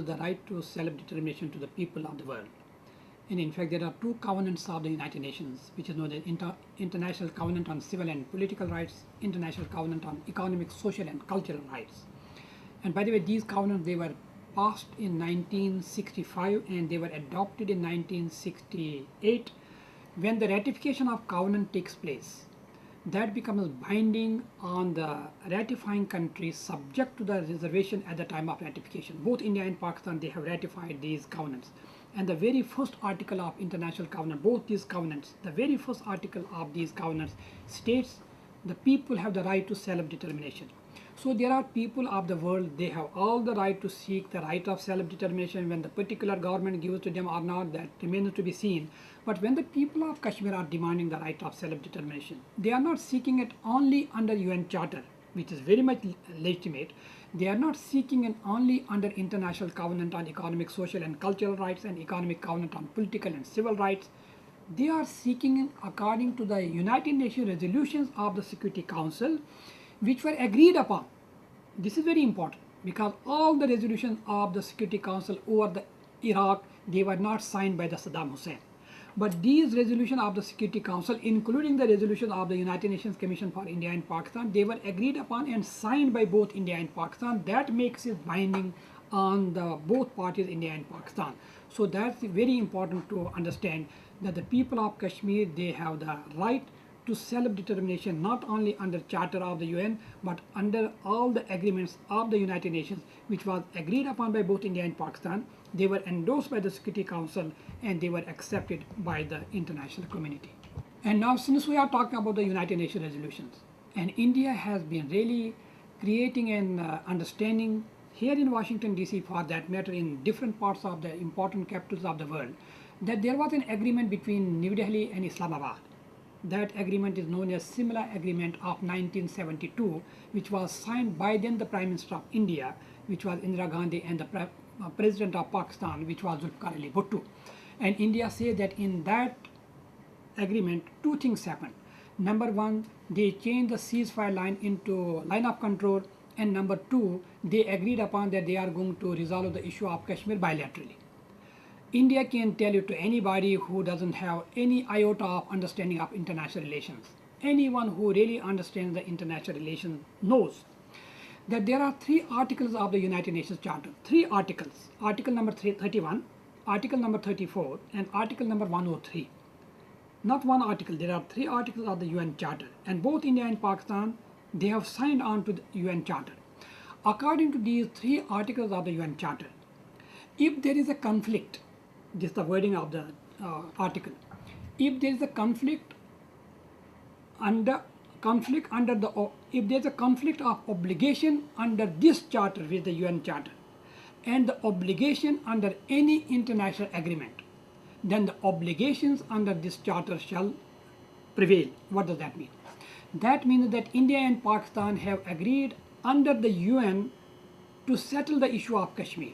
gives the right to self-determination to the people of the world. And in fact, there are two covenants of the United Nations, which is known as International Covenant on Civil and Political Rights, International Covenant on Economic, Social and Cultural Rights. And by the way, these covenants, they were passed in 1965 and they were adopted in 1968. When the ratification of covenant takes place, that becomes binding on the ratifying countries subject to the reservation at the time of ratification. Both India and Pakistan, they have ratified these covenants. And the very first article of international covenant, both these covenants, the very first article of these covenants states the people have the right to self-determination. So there are people of the world, they have all the right to seek the right of self-determination. When the particular government gives to them or not, that remains to be seen. But when the people of Kashmir are demanding the right of self-determination, they are not seeking it only under UN Charter, which is very much legitimate. They are not seeking it only under International Covenant on Economic, Social and Cultural Rights and Economic Covenant on Political and Civil Rights. They are seeking it according to the United Nations resolutions of the Security Council, which were agreed upon. This is very important because all the resolutions of the Security Council over the Iraq, they were not signed by the Saddam Hussein. But these resolutions of the Security Council, including the resolution of the United Nations Commission for India and Pakistan, they were agreed upon and signed by both India and Pakistan. That makes it binding on the both parties, India and Pakistan. So that's very important to understand that the people of Kashmir, they have the right to self-determination not only under Charter of the UN but under all the agreements of the United Nations, which was agreed upon by both India and Pakistan. They were endorsed by the Security Council and they were accepted by the international community. And now, since we are talking about the United Nations resolutions, and India has been really creating an understanding here in Washington DC, for that matter in different parts of the important capitals of the world, that there was an agreement between New Delhi and Islamabad. That agreement is known as Simla Agreement of 1972, which was signed by then the Prime Minister of India, which was Indira Gandhi, and the President of Pakistan, which was Zulfikar Ali Bhutto. And India says that in that agreement, two things happened. Number one, they changed the ceasefire line into line of control, and number two, they agreed upon that they are going to resolve the issue of Kashmir bilaterally. India can tell you to anybody who doesn't have any iota of understanding of international relations. Anyone who really understands the international relations knows that there are three articles of the United Nations Charter. Three articles. Article number 31, Article number 34, and Article number 103. Not one article, there are three articles of the UN Charter. And both India and Pakistan, they have signed on to the UN Charter. According to these three articles of the UN Charter, if there is a conflict, this is the wording of the article. If there is a conflict if there is a conflict of obligation under this charter with the UN Charter and the obligation under any international agreement, then the obligations under this charter shall prevail. What does that mean? That means that India and Pakistan have agreed under the UN to settle the issue of Kashmir.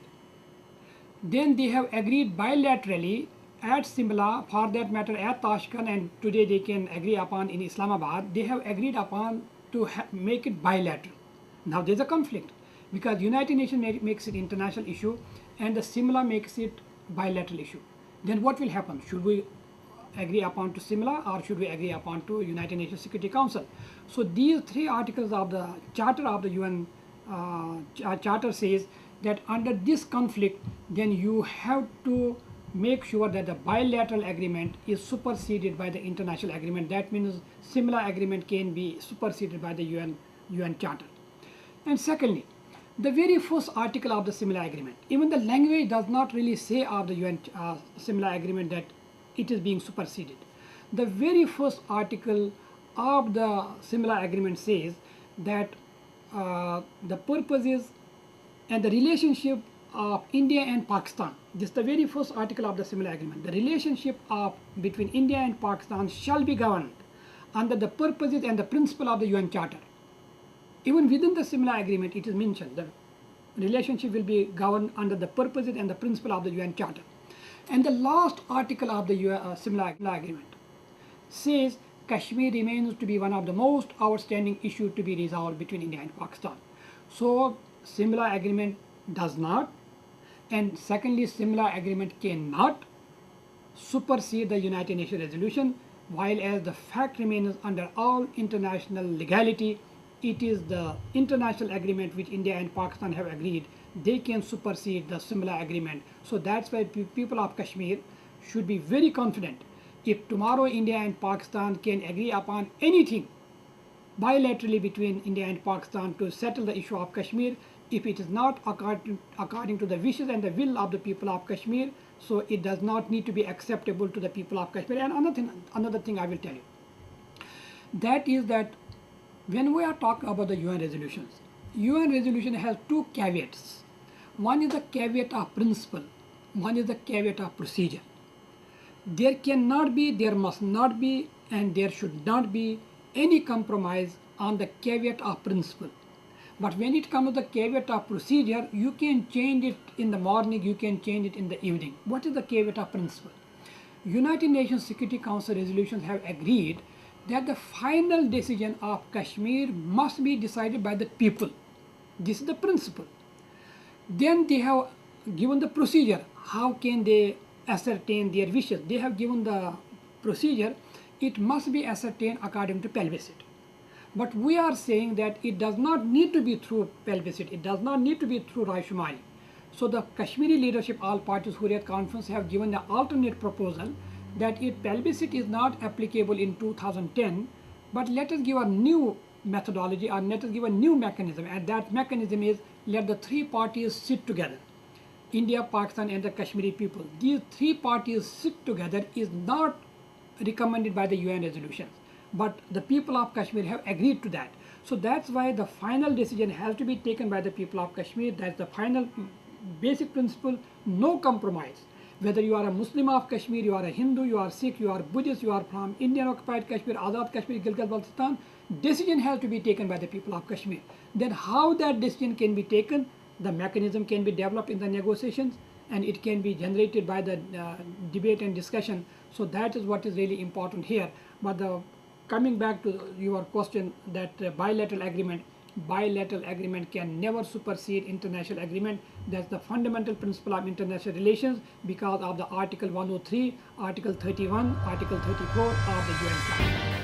Then they have agreed bilaterally at Simla, for that matter at Tashkent, and today they can agree upon in Islamabad. They have agreed upon to make it bilateral. Now there is a conflict because United Nations makes it international issue and the Simla makes it bilateral issue. Then what will happen? Should we agree upon to Simla or should we agree upon to United Nations Security Council? So these three articles of the Charter of the UN Charter says that under this conflict, then you have to make sure that the bilateral agreement is superseded by the international agreement. That means Simla agreement can be superseded by the UN Charter. And secondly, the very first article of the Simla agreement, even the language does not really say of the UN Simla agreement that it is being superseded. The very first article of the Simla agreement says that the purposes and the relationship of India and Pakistan. This is the very first article of the Simla agreement. The relationship between India and Pakistan shall be governed under the purposes and the principle of the UN Charter. Even within the Simla agreement, it is mentioned the relationship will be governed under the purposes and the principle of the UN Charter. And the last article of the Simla agreement says Kashmir remains to be one of the most outstanding issues to be resolved between India and Pakistan. So Simla agreement does not, And secondly, similar agreement cannot supersede the United Nations resolution, while as the fact remains under all international legality, it is the international agreement which India and Pakistan have agreed, they can supersede the similar agreement. So that's why people of Kashmir should be very confident. If tomorrow India and Pakistan can agree upon anything bilaterally between India and Pakistan to settle the issue of Kashmir, if it is not according to the wishes and the will of the people of Kashmir, so it does not need to be acceptable to the people of Kashmir. And another thing I will tell you, that is that when we are talking about the UN resolutions, UN resolution has two caveats. One is the caveat of principle, one is the caveat of procedure. There cannot be, there must not be, and there should not be any compromise on the caveat of principle. But when it comes to the caveat of procedure, you can change it in the morning, you can change it in the evening. What is the caveat of principle? United Nations Security Council resolutions have agreed that the final decision of Kashmir must be decided by the people. This is the principle. Then they have given the procedure. How can they ascertain their wishes? They have given the procedure. It must be ascertained according to plebiscite. But we are saying that it does not need to be through plebiscite. It does not need to be through Raishumali. So the Kashmiri leadership, all parties Hurriyat Conference, have given an alternate proposal that if plebiscite is not applicable in 2010, but let us give a new methodology or let us give a new mechanism, and that mechanism is let the three parties sit together. India, Pakistan and the Kashmiri people. These three parties sit together is not recommended by the UN resolutions, but the people of Kashmir have agreed to that. So that's why the final decision has to be taken by the people of Kashmir. That's the final basic principle, no compromise. Whether you are a Muslim of Kashmir, you are a Hindu, you are Sikh, you are Buddhist, you are from Indian occupied Kashmir, Azad Kashmir, Gilgit-Baltistan, decision has to be taken by the people of Kashmir. Then how that decision can be taken, the mechanism can be developed in the negotiations and it can be generated by the debate and discussion. So that is what is really important here. But coming back to your question that bilateral agreement can never supersede international agreement. That's the fundamental principle of international relations because of the Article 103, Article 31, Article 34 of the UN Charter.